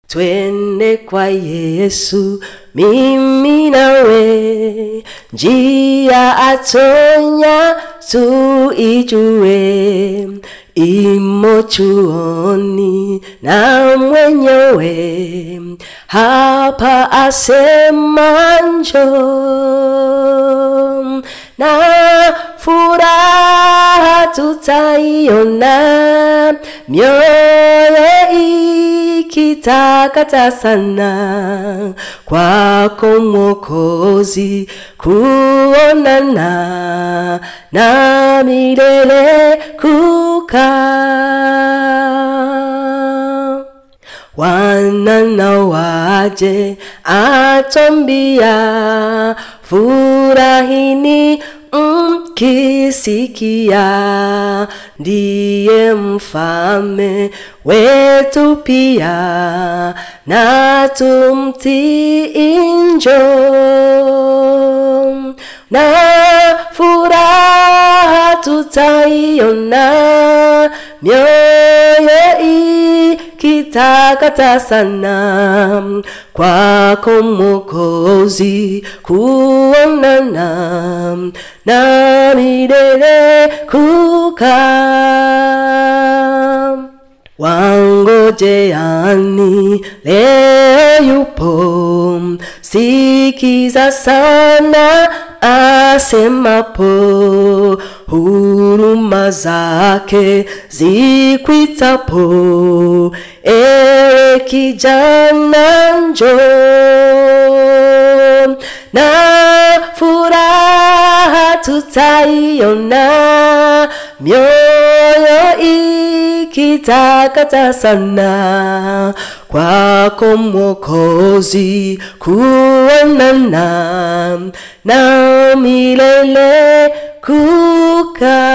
twende kwa Yesu mimi nawe, njia atonya tuijue, imo chuoni na mwenyewe, hapa asema njoo, na furaha tutaiona, mioyo ikitakata sana, kwako Mwokozi kuonana na milele kukaa. Wanana waje atuambia, furahini mkisikia, ndiye mfalme wetu pia, na tumtii njoo, na furaha tutaiona, mioyo ikitakata sana, kwako Mwokozi kuonana na milele kukaa. Wangojeani leo yupo, sikiza sana asemapo, huruma zake zikwitapo, ewe kijana njoo, na furaha tutaiona, mioyo ikitakata sana, kwako Mwokozi kuonana na milele kukaa.